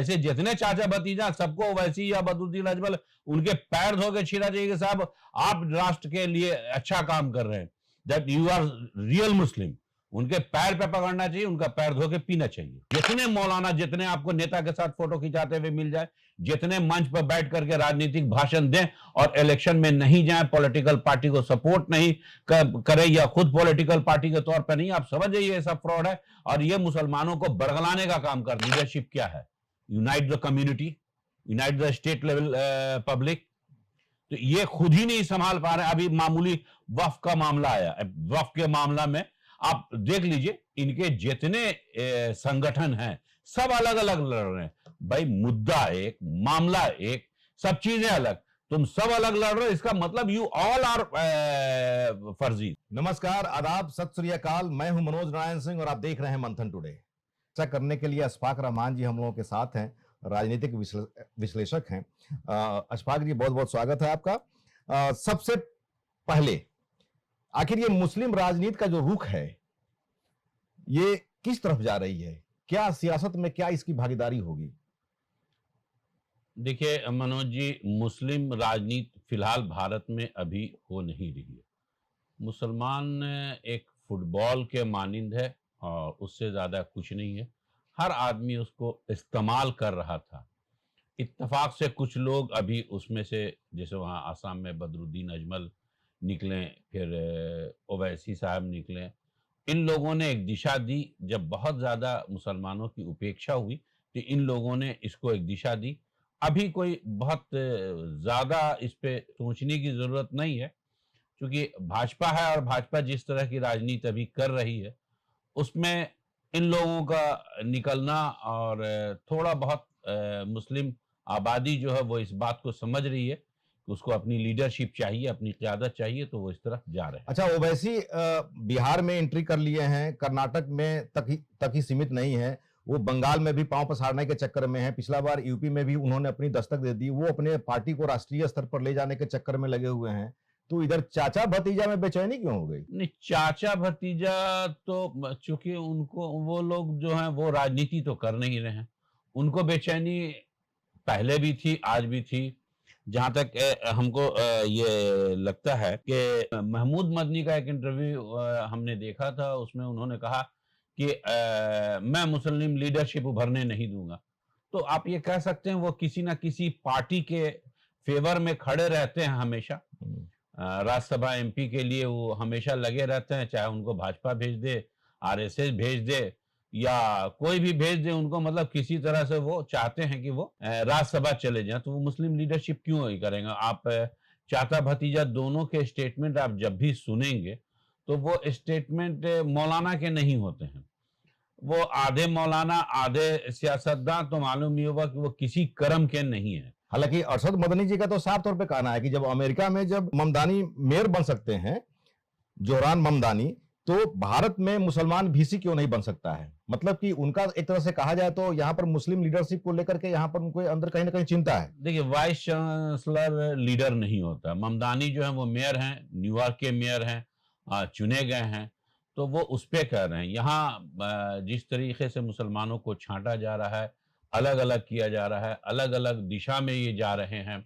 ऐसे जितने चाचा भतीजा सबको ओवैसी या बदरुद्दीन अजमल उनके पैर धो के छीना चाहिए कि साहब आप राष्ट्र के लिए अच्छा काम कर रहे हैं, दैट यू आर रियल मुस्लिम। उनके पैर पे पकड़ना चाहिए, उनका पैर धो के पीना चाहिए। जितने मौलाना, जितने आपको नेता के साथ फोटो खिंचाते हुए मिल जाए, जितने मंच पर बैठ करके राजनीतिक भाषण दें और इलेक्शन में नहीं जाए, पॉलिटिकल पार्टी को सपोर्ट नहीं करे या खुद पॉलिटिकल पार्टी के तौर पर नहीं, आप समझ जाइए ये सब फ्रॉड है। और ये मुसलमानों को बरगलाने का काम कर। लीडरशिप क्या है? Unite the community, unite the state level public. तो ये खुद ही नहीं संभाल पा रहे। अभी मामूली वक्फ का मामला आया, वक्फ के मामला में आप देख लीजिए, इनके जितने संगठन हैं सब अलग अलग लड़ रहे हैं। भाई मुद्दा एक, मामला एक, सब चीजें अलग, तुम सब अलग लड़ रहे हो, इसका मतलब यू ऑल आर फर्जी। नमस्कार, आदाब, सत श्री अकाल। मैं हूं मनोज नारायण सिंह और आप देख रहे हैं मंथन टुडे। चर्चा करने के लिए अशफाक रहमान जी हम लोगों के साथ हैं, राजनीतिक विश्लेषक हैं। अशफाक जी, बहुत बहुत स्वागत है आपका। सबसे पहले आखिर ये मुस्लिम राजनीति का जो रुख है ये किस तरफ जा रही है? क्या सियासत में क्या इसकी भागीदारी होगी? देखिए मनोज जी, मुस्लिम राजनीति फिलहाल भारत में अभी हो नहीं रही है। मुसलमान एक फुटबॉल के मानिंद है और उससे ज़्यादा कुछ नहीं है। हर आदमी उसको इस्तेमाल कर रहा था। इत्तेफाक से कुछ लोग अभी उसमें से, जैसे वहाँ आसाम में बदरुद्दीन अजमल निकले, फिर ओवैसी साहब निकले, इन लोगों ने एक दिशा दी। जब बहुत ज़्यादा मुसलमानों की उपेक्षा हुई तो इन लोगों ने इसको एक दिशा दी। अभी कोई बहुत ज़्यादा इस पे सोचने की ज़रूरत नहीं है, क्योंकि भाजपा है और भाजपा जिस तरह की राजनीति अभी कर रही है उसमें इन लोगों का निकलना और थोड़ा बहुत मुस्लिम आबादी जो है वो इस बात को समझ रही है कि उसको अपनी लीडरशिप चाहिए, अपनी क़यादत चाहिए, तो वो इस तरफ जा रहे हैं। अच्छा, ओवैसी बिहार में एंट्री कर लिए हैं, कर्नाटक में तक ही सीमित नहीं है, वो बंगाल में भी पांव पसारने के चक्कर में है। पिछला बार यूपी में भी उन्होंने अपनी दस्तक दे दी। वो अपने पार्टी को राष्ट्रीय स्तर पर ले जाने के चक्कर में लगे हुए हैं। तो इधर चाचा भतीजा में बेचैनी क्यों हो गई? नहीं, चाचा भतीजा तो चूंकि उनको, वो लोग जो हैं वो राजनीति तो कर नहीं रहे हैं, उनको बेचैनी पहले भी थी, आज भी थी। जहां तक हमको ये लगता है कि महमूद मदनी का एक इंटरव्यू हमने देखा था, उसमें उन्होंने कहा कि मैं मुस्लिम लीडरशिप उभरने नहीं दूंगा। तो आप ये कह सकते हैं वो किसी ना किसी पार्टी के फेवर में खड़े रहते हैं हमेशा। राज्यसभा एमपी के लिए वो हमेशा लगे रहते हैं, चाहे उनको भाजपा भेज दे, आरएसएस भेज दे या कोई भी भेज दे उनको, मतलब किसी तरह से वो चाहते हैं कि वो राज्यसभा चले जाएं। तो वो मुस्लिम लीडरशिप क्यों ही करेंगे? आप चाचा भतीजा दोनों के स्टेटमेंट आप जब भी सुनेंगे तो वो स्टेटमेंट मौलाना के नहीं होते हैं। वो आधे मौलाना आधे सियासतदान, तो मालूम ही होगा कि वो किसी कर्म के नहीं है। हालांकि अरशद मदनी जी का तो साफ तौर पे कहना है कि जब अमेरिका में जब ममदानी मेयर बन सकते हैं, जोहरान ममदानी, तो भारत में मुसलमान वीसी क्यों नहीं बन सकता है? मतलब कि उनका एक तरह से कहा जाए तो यहाँ पर मुस्लिम लीडरशिप को लेकर के यहाँ पर उनको अंदर कहीं ना कहीं चिंता है। देखिए, वाइस चांसलर लीडर नहीं होता। ममदानी जो है वो मेयर हैं, न्यूयॉर्क के मेयर हैं, चुने गए हैं, तो वो उस पे कह रहे हैं। यहाँ जिस तरीके से मुसलमानों को छांटा जा रहा है, अलग अलग किया जा रहा है, अलग अलग दिशा में ये जा रहे हैं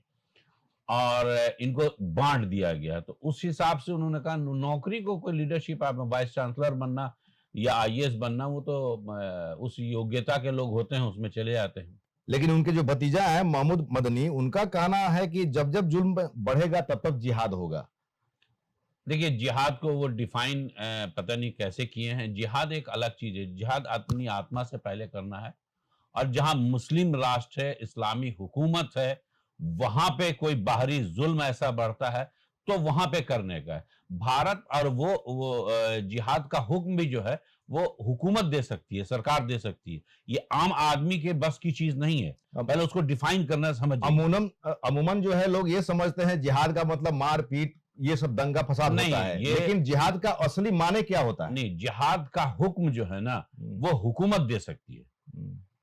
और इनको बांट दिया गया, तो उस हिसाब से उन्होंने कहा नौकरी को कोई लीडरशिप, आप वाइस चांसलर बनना या आईएएस बनना, वो तो उस योग्यता के लोग होते हैं, उसमें चले जाते हैं। लेकिन उनके जो भतीजा है महमूद मदनी, उनका कहना है कि जब जब जुल्म बढ़ेगा तब तक जिहाद होगा। देखिए, जिहाद को वो डिफाइन पता नहीं कैसे किए हैं। जिहाद एक अलग चीज है, जिहाद अपनी आत्मा से पहले करना है। और जहां मुस्लिम राष्ट्र है, इस्लामी हुकूमत है, वहां पे कोई बाहरी जुल्म ऐसा बढ़ता है तो वहां पे करने का है। भारत और वो जिहाद का हुक्म भी जो है वो हुकूमत दे सकती है, सरकार दे सकती है। ये आम आदमी के बस की चीज नहीं है, पहले उसको डिफाइन करना समझिए। अमूमन जो है लोग ये समझते हैं जिहाद का मतलब मार पीट, ये सब दंगा फसाद नहीं, होता है। लेकिन जिहाद का असली माने क्या होता है? नहीं, जिहाद का हुक्म जो है ना वो हुकूमत दे सकती है।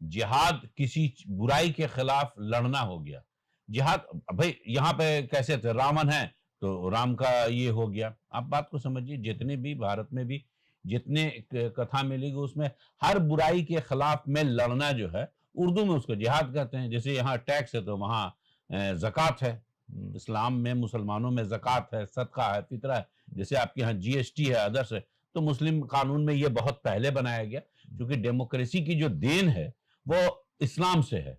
जिहाद किसी बुराई के खिलाफ लड़ना हो गया। जिहाद भाई यहाँ पे कैसे थे, रावण है तो राम का ये हो गया। आप बात को समझिए, जितने भी भारत में भी जितने कथा मिलेगी उसमें हर बुराई के खिलाफ में लड़ना जो है उर्दू में उसको जिहाद कहते हैं। जैसे यहाँ टैक्स है तो वहाँ ज़कात है। इस्लाम में मुसलमानों में ज़कात है, सदका है, फितरा है। जैसे आपके यहाँ जीएसटी है, अदर्स है, तो मुस्लिम कानून में ये बहुत पहले बनाया गया, क्योंकि डेमोक्रेसी की जो देन है वो इस्लाम से है।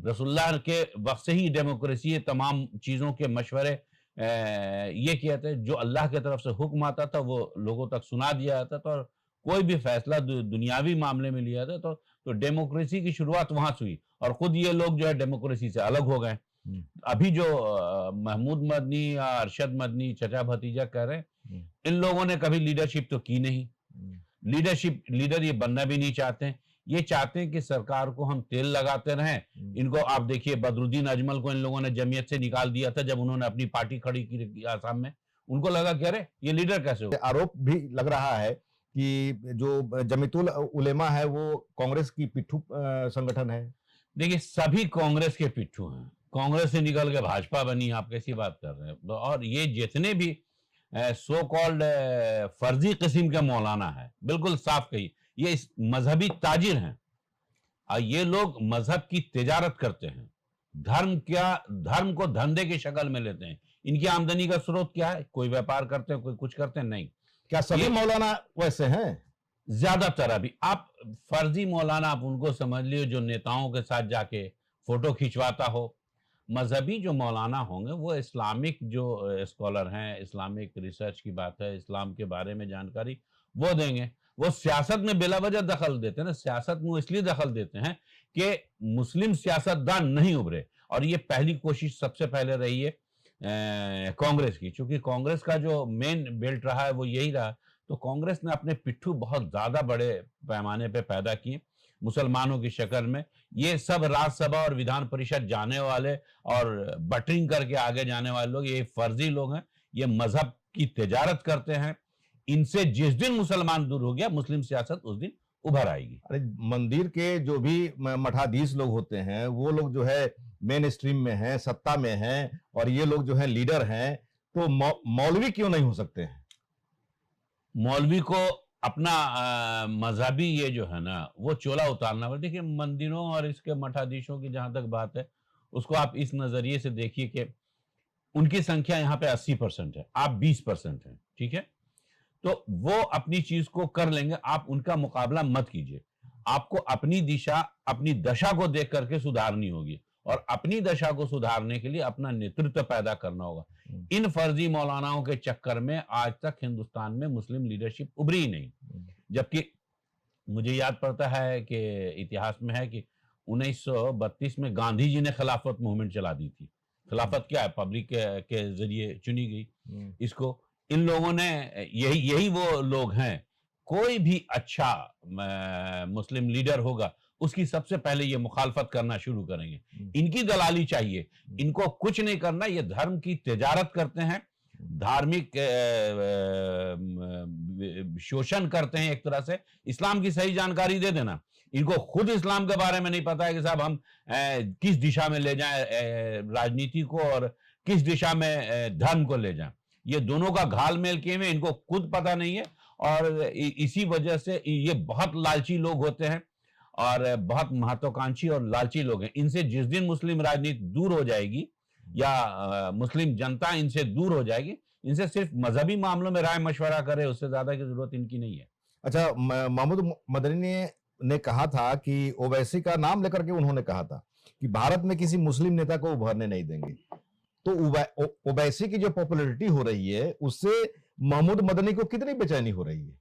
रसूलुल्लाह के वक्त से ही डेमोक्रेसी ये तमाम चीज़ों के मशवरे ये कहते हैं, जो अल्लाह की तरफ से हुक्म आता था वो लोगों तक सुना दिया जाता था, और कोई भी फैसला दुनियावी मामले में लिया था तो डेमोक्रेसी की शुरुआत वहां से हुई, और खुद ये लोग जो है डेमोक्रेसी से अलग हो गए। अभी जो महमूद मदनी या अरशद मदनी चचा भतीजा कह रहे हैं, इन लोगों ने कभी लीडरशिप तो की नहीं। लीडर ये बनना भी नहीं चाहते हैं। ये चाहते हैं कि सरकार को हम तेल लगाते रहें। इनको आप देखिए, बदरुद्दीन अजमल को इन लोगों ने जमीयत से निकाल दिया था जब उन्होंने अपनी पार्टी खड़ी की आसाम में। उनको लगा कि अरे ये लीडर कैसे हो। आरोप भी लग रहा है कि जो जमीयतुल उलेमा है वो कांग्रेस की पिट्ठू संगठन है। देखिए, सभी कांग्रेस के पिट्ठू हैं। कांग्रेस से निकल के भाजपा बनी, आप कैसी बात कर रहे हैं। और ये जितने भी सो कॉल्ड फर्जी किस्म के मौलाना है, बिल्कुल साफ कही, ये मजहबी ताजिर हैं। और ये लोग मजहब की तिजारत करते हैं। धर्म को धंधे की शक्ल में लेते हैं। इनकी आमदनी का स्रोत क्या है? कोई व्यापार करते हैं, कोई कुछ करते हैं, नहीं। क्या सभी मौलाना वैसे हैं? ज्यादातर। अभी आप फर्जी मौलाना आप उनको समझ लियो जो नेताओं के साथ जाके फोटो खिंचवाता हो। मजहबी जो मौलाना होंगे वो इस्लामिक जो स्कॉलर हैं, इस्लामिक रिसर्च की बात है, इस्लाम के बारे में जानकारी वो देंगे। वो सियासत में बिला वजह दखल देते हैं ना। सियासत में इसलिए दखल देते हैं कि मुस्लिम सियासतदान नहीं उभरे, और ये पहली कोशिश सबसे पहले रही है कांग्रेस की। चूंकि कांग्रेस का जो मेन बेल्ट रहा है वो यही रहा, तो कांग्रेस ने अपने पिट्ठू बहुत ज्यादा बड़े पैमाने पे पैदा किए मुसलमानों की शक्ल में। ये सब राज्यसभा और विधान परिषद जाने वाले और बटरिंग करके आगे जाने वाले लोग ये फर्जी लोग हैं। ये मजहब की तिजारत करते हैं। इनसे जिस दिन मुसलमान दूर हो गया, मुस्लिम सियासत उस दिन उभर आएगी। अरे मंदिर के जो भी मठाधीश लोग होते हैं वो लोग जो है मेन स्ट्रीम में हैं, सत्ता में हैं, और ये लोग जो है लीडर हैं, तो मौलवी क्यों नहीं हो सकते हैं? मौलवी को अपना मजहबी ये जो है ना वो चोला उतारना पड़ता। देखिए, मंदिरों और इसके मठाधीशों की जहां तक बात है, उसको आप इस नजरिए से देखिए कि उनकी संख्या यहाँ पे 80% है, आप 20% हैं, ठीक है। तो वो अपनी चीज को कर लेंगे, आप उनका मुकाबला मत कीजिए। आपको अपनी दिशा, अपनी दशा को देख करके सुधारनी होगी, और अपनी दशा को सुधारने के लिए अपना नेतृत्व पैदा करना होगा। इन फर्जी मौलानाओं के चक्कर में आज तक हिंदुस्तान में मुस्लिम लीडरशिप उभरी ही नहीं। जबकि मुझे याद पड़ता है कि इतिहास में है कि 1932 में गांधी जी ने खिलाफत मूवमेंट चला दी थी। खिलाफत क्या है? पब्लिक के जरिए चुनी गई। इसको इन लोगों ने, यही वो लोग हैं। कोई भी अच्छा मुस्लिम लीडर होगा, उसकी सबसे पहले ये मुखालफत करना शुरू करेंगे। इनकी दलाली चाहिए, इनको कुछ नहीं करना। ये धर्म की तिजारत करते हैं, धार्मिक शोषण करते हैं एक तरह से। इस्लाम की सही जानकारी दे देना। इनको खुद इस्लाम के बारे में नहीं पता है कि साहब हम किस दिशा में ले जाएं राजनीति को, और किस दिशा में धर्म को ले जाएं। ये दोनों का घाल मेल किए हुए, इनको खुद पता नहीं है। और इसी वजह से ये बहुत लालची लोग होते हैं, और बहुत महत्वाकांक्षी और लालची लोग हैं। इनसे जिस दिन मुस्लिम राजनीति दूर हो जाएगी, या मुस्लिम जनता इनसे दूर हो जाएगी, इनसे सिर्फ मजहबी मामलों में राय मशवरा करे, उससे ज्यादा की जरूरत इनकी नहीं है। अच्छा, महमूद मदनी ने कहा था कि ओवैसी का नाम लेकर के उन्होंने कहा था कि भारत में किसी मुस्लिम नेता को उभरने नहीं देंगे। तो ओवैसी की जो पॉपुलैरिटी हो रही है उससे महमूद मदनी को कितनी बेचैनी हो रही है?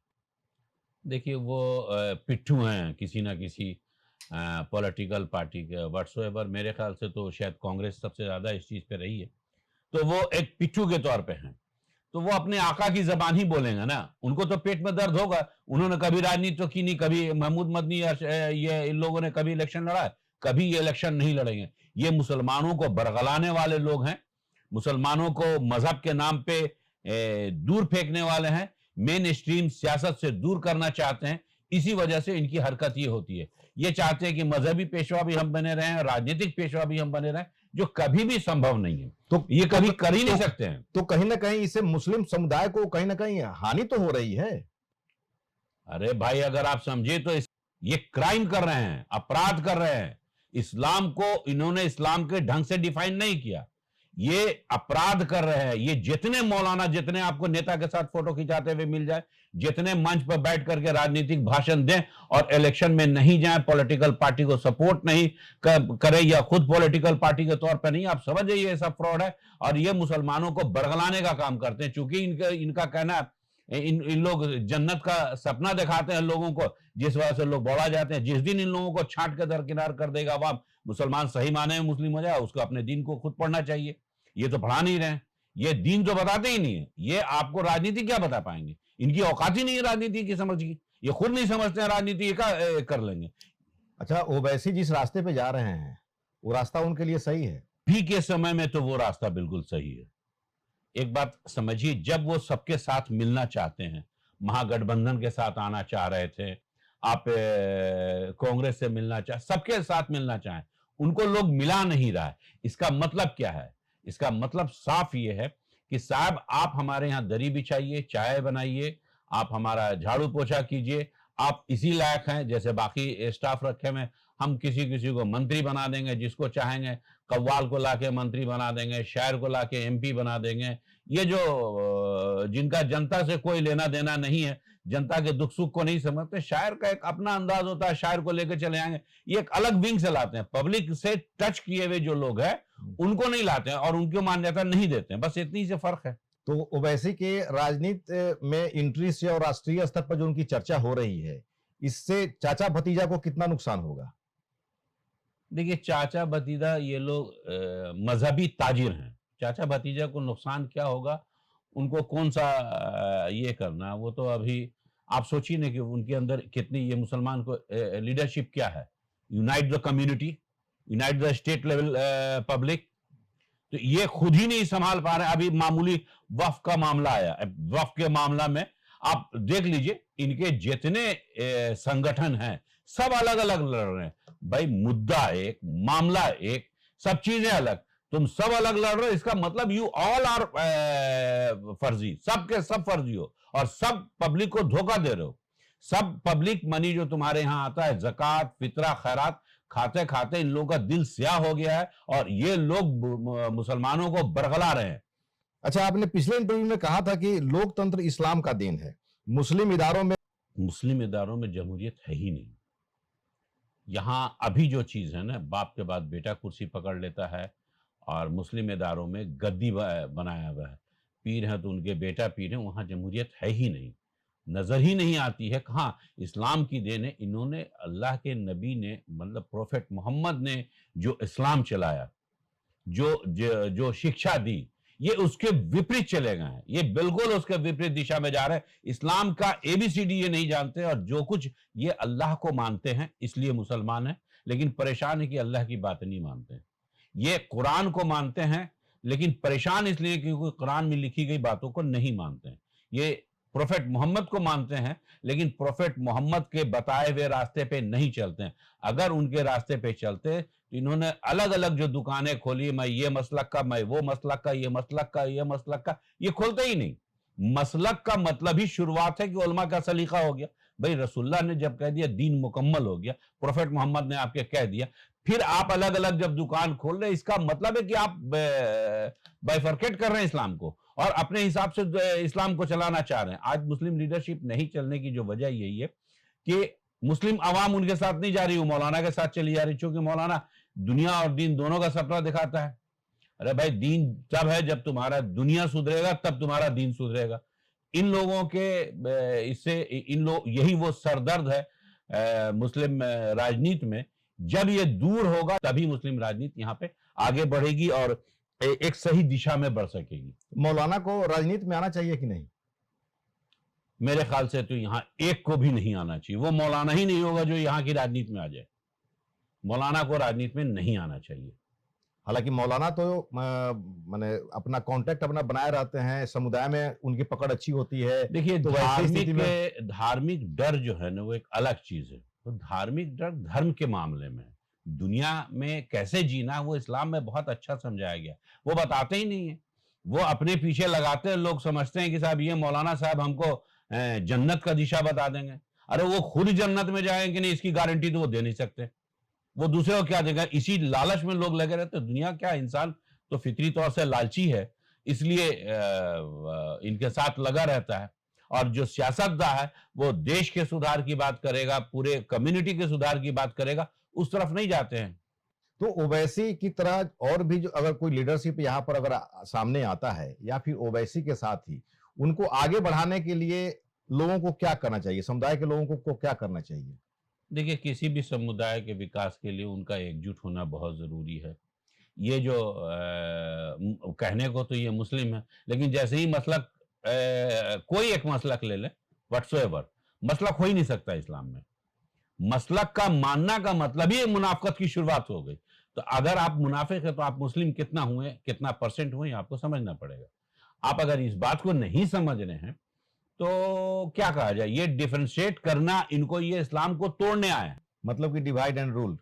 देखिए, वो पिट्ठू हैं किसी ना किसी पॉलिटिकल पार्टी के व्हाट्सएवर। मेरे ख्याल से तो शायद कांग्रेस सबसे ज्यादा इस चीज पे रही है, तो वो एक पिट्ठू के तौर पे हैं। तो वो अपने आका की जबान ही बोलेंगे ना। उनको तो पेट में दर्द होगा। उन्होंने कभी राजनीति तो की नहीं, कभी महमूद मदनी ये इन लोगों ने कभी इलेक्शन लड़ा है? कभी ये इलेक्शन नहीं लड़ेंगे। ये मुसलमानों को बरगलाने वाले लोग हैं, मुसलमानों को मजहब के नाम पे दूर फेंकने वाले हैं, मेन स्ट्रीम सियासत से दूर करना चाहते हैं। इसी वजह से इनकी हरकत ये होती है। ये चाहते हैं कि मजहबी पेशवा भी हम बने रहें, राजनीतिक पेशवा भी हम बने रहें, जो कभी भी संभव नहीं है। तो ये कभी कर ही नहीं सकते हैं। तो कहीं ना कहीं इससे मुस्लिम समुदाय को कहीं ना कहीं हानि तो हो रही है। अरे भाई, अगर आप समझे तो ये क्राइम कर रहे हैं, अपराध कर रहे हैं। इस्लाम को इन्होंने इस्लाम के ढंग से डिफाइन नहीं किया। ये अपराध कर रहे हैं। ये जितने मौलाना, जितने आपको नेता के साथ फोटो खिंचाते हुए मिल जाए, जितने मंच पर बैठ करके राजनीतिक भाषण दें और इलेक्शन में नहीं जाए, पॉलिटिकल पार्टी को सपोर्ट नहीं करें या खुद पॉलिटिकल पार्टी के तौर पर नहीं, आप समझ जाइए ये सब फ्रॉड है। और ये मुसलमानों को बरगलाने का काम करते हैं। चूंकि इनका कहना, इन लोग जन्नत का सपना दिखाते हैं लोगों को, जिस वजह से लोग बौला जाते हैं। जिस दिन इन लोगों को छांट के दरकिनार कर देगा अवाम, मुसलमान सही माने में मुस्लिम हो जाए, उसको अपने दीन को खुद पढ़ना चाहिए। ये तो पढ़ा नहीं रहे, ये दीन तो बताते ही नहीं है। ये आपको राजनीति क्या बता पाएंगे? इनकी औकात ही नहीं है राजनीति की समझ की। ये खुद नहीं समझते हैं राजनीति का कर लेंगे। अच्छा, ओवैसी जिस रास्ते पे जा रहे हैं, वो रास्ता उनके लिए सही है? भी के समय में तो वो रास्ता बिल्कुल सही है। एक बात समझिए, जब वो सबके साथ मिलना चाहते हैं, महागठबंधन के साथ आना चाह रहे थे, आप कांग्रेस से मिलना चाह, सबके साथ मिलना चाहें, उनको लोग मिला नहीं रहा है। इसका मतलब क्या है? इसका मतलब साफ ये है कि साहब आप हमारे यहाँ दरी बिछाइए, चाय बनाइए, आप हमारा झाड़ू पोछा कीजिए, आप इसी लायक हैं जैसे बाकी स्टाफ रखे हुए। हम किसी किसी को मंत्री बना देंगे, जिसको चाहेंगे कव्वाल को लाके मंत्री बना देंगे, शायर को लाके एमपी बना देंगे। ये जो जिनका जनता से कोई लेना देना नहीं है, जनता के दुख सुख को नहीं समझते, शायर का एक अपना अंदाज होता है, शायर को लेकर चले आएंगे। ये एक अलग विंग से लाते हैं। पब्लिक से टच किए हुए जो लोग हैं उनको नहीं लाते हैं और उनको मान्यता नहीं देते हैं। बस इतनी से फर्क है। तो ओवैसी के राजनीति में एंट्री से और राष्ट्रीय स्तर पर जो उनकी चर्चा हो रही है, इससे चाचा भतीजा को कितना नुकसान होगा? देखिए, चाचा भतीजा ये लोग मजहबी ताजिर हैं। चाचा भतीजा को नुकसान क्या होगा, उनको कौन सा ये करना, वो तो अभी आप सोचिए ना कि उनके अंदर कितनी, ये मुसलमान को लीडरशिप क्या है, unite the community, unite the state level public. तो ये खुद ही नहीं संभाल पा रहे। अभी मामूली वक्फ का मामला आया, वक्फ के मामला में आप देख लीजिए, इनके जितने संगठन हैं सब अलग अलग लड़ रहे हैं। भाई मुद्दा एक, मामला एक, सब चीजें अलग, तुम सब अलग लड़ रहे हो। इसका मतलब यू ऑल आर फर्जी, सब के सब फर्जी हो और सब पब्लिक को धोखा दे रहे हो। सब पब्लिक मनी जो तुम्हारे यहां आता है, जकात, फितरा, खैरात खाते खाते इन लोगों का दिल स्याह हो गया है और ये लोग मुसलमानों को बरगला रहे हैं। अच्छा, आपने पिछले इंटरव्यू में कहा था कि लोकतंत्र इस्लाम का देन है। मुस्लिम इदारों में जमहूरियत है ही नहीं। यहां अभी जो चीज है ना, बाप के बाद बेटा कुर्सी पकड़ लेता है और मुस्लिम इदारों में गद्दी बनाया हुआ है। पीर हैं तो उनके बेटा पीर हैं, वहां जमहूरियत है ही नहीं, नजर ही नहीं आती है। कहाँ इस्लाम की देन है? इन्होंने, अल्लाह के नबी ने, मतलब प्रोफेट मोहम्मद ने जो इस्लाम चलाया, जो शिक्षा दी, ये उसके विपरीत चले गए हैं। ये बिल्कुल उसके विपरीत दिशा में जा रहे हैं। इस्लाम का ABCD ये नहीं जानते और जो कुछ ये अल्लाह को मानते हैं इसलिए मुसलमान है, लेकिन परेशान है कि अल्लाह की बात नहीं मानते हैं। ये कुरान को मानते हैं लेकिन परेशान इसलिए क्योंकि कुरान में लिखी गई बातों को नहीं मानते हैं। ये प्रोफेट मोहम्मद को मानते हैं लेकिन प्रोफेट मोहम्मद के बताए हुए रास्ते पे नहीं चलते हैं। अगर उनके रास्ते पे चलते तो इन्होंने अलग अलग जो दुकानें खोली, मैं ये मसलक का, मैं वो मसलक का, ये मसलक का, ये मसलक का, ये खोलते ही नहीं। मसलक का मतलब ही शुरुआत है कि उलमा का सलीका हो गया। भाई रसूलुल्लाह ने जब कह दिया दीन मुकम्मल हो गया, प्रोफेट मोहम्मद ने आपके कह दिया, फिर आप अलग अलग जब दुकान खोल रहे हैं, इसका मतलब है कि आप बाइफरकेट कर रहे हैं इस्लाम को और अपने हिसाब से इस्लाम को चलाना चाह रहे हैं। आज मुस्लिम लीडरशिप नहीं चलने की जो वजह यही है कि मुस्लिम अवाम उनके साथ नहीं जा रही, वो मौलाना के साथ चली जा रही, क्योंकि मौलाना दुनिया और दीन दोनों का सपना दिखाता है। अरे भाई, दीन तब है जब तुम्हारा दुनिया सुधरेगा, तब तुम्हारा दीन सुधरेगा। इन लोगों के इससे इन लोग, यही वो सरदर्द है मुस्लिम राजनीति में। जब ये दूर होगा तभी मुस्लिम राजनीति यहाँ पे आगे बढ़ेगी और एक सही दिशा में बढ़ सकेगी। मौलाना को राजनीति में आना चाहिए कि नहीं? मेरे ख्याल से तो यहाँ एक को भी नहीं आना चाहिए। वो मौलाना ही नहीं होगा जो यहाँ की राजनीति में आ जाए। मौलाना को राजनीति में नहीं आना चाहिए। हालांकि मौलाना तो माने अपना कांटेक्ट अपना बनाए रहते हैं, समुदाय में उनकी पकड़ अच्छी होती है। देखिए, तो धार्मिक डर जो है ना, वो एक अलग चीज है। तो धार्मिक डर धर्म के मामले में, दुनिया में कैसे जीना, वो इस्लाम में बहुत अच्छा समझाया गया। वो बताते ही नहीं है, वो अपने पीछे लगाते हैं। लोग समझते हैं कि साहब ये मौलाना साहब हमको जन्नत का दिशा बता देंगे। अरे वो खुद जन्नत में जाएंगे कि नहीं, इसकी गारंटी तो वो दे नहीं सकते। वो दूसरे को क्या देगा, इसी लालच में लोग लगे रहते हैं। दुनिया क्या, इंसान तो फितरी तौर से लालची है, इसलिए इनके साथ लगा रहता है। और जो सियासतदान है वो देश के सुधार की बात करेगा, पूरे कम्युनिटी के सुधार की बात करेगा, उस तरफ नहीं जाते हैं। तो ओवैसी की तरह और भी जो अगर कोई लीडरशिप यहाँ पर अगर सामने आता है, या फिर ओवैसी के साथ ही उनको आगे बढ़ाने के लिए लोगों को क्या करना चाहिए, समुदाय के लोगों को क्या करना चाहिए? देखिए, किसी भी समुदाय के विकास के लिए उनका एकजुट होना बहुत ज़रूरी है। ये जो कहने को तो ये मुस्लिम है, लेकिन जैसे ही मसलक कोई एक मसलक ले लें, व्हाटसोएवर, मसलक हो ही नहीं सकता इस्लाम में। मसलक का मानना का मतलब ही मुनाफ़िक़त की शुरुआत हो गई। तो अगर आप मुनाफ़िक़ हैं तो आप मुस्लिम कितना हुए, कितना परसेंट हुए, आपको समझना पड़ेगा। आप अगर इस बात को नहीं समझ रहे हैं, तो क्या कहा जाए, ये डिफरेंशिएट करना, इनको ये इस्लाम को तोड़ने आए हैं। मतलब कि डिवाइड एंड रूल।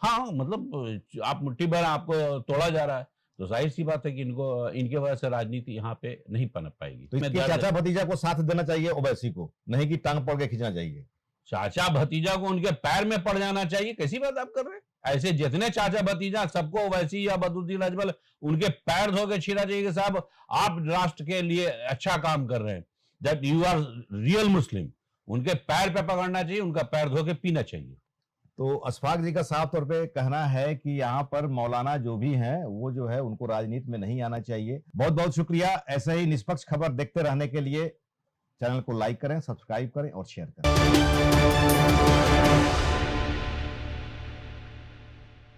हाँ, मतलब आप मुट्ठी भर आपको तोड़ा जा रहा है, तो ज़ाहिर-सी बात है कि इनको, इनकी वजह से राजनीति यहाँ पे नहीं पनप पाएगी। तो इसके चाचा भतीजा को साथ देना चाहिए ओवैसी को, नहीं कि टांग पकड़ के खींचना चाहिए। चाचा भतीजा को उनके पैर में पड़ जाना चाहिए, कैसी बात आप कर रहे हैं? ऐसे जितने चाचा भतीजा सबको ओवैसी या बदरुद्दीन अजमल उनके पैर धो के छीना चाहिए कि साहब आप राष्ट्र के लिए अच्छा काम कर रहे हैं, दैट यू आर रियल मुस्लिम। उनके पैर पे पकड़ना चाहिए, उनका पैर धो के पीना चाहिए। तो अशफाक जी का साफ तौर पे कहना है कि यहाँ पर मौलाना जो भी हैं वो जो है उनको राजनीति में नहीं आना चाहिए। बहुत बहुत शुक्रिया। ऐसे ही निष्पक्ष खबर देखते रहने के लिए चैनल को लाइक करें, सब्सक्राइब करें और शेयर करें।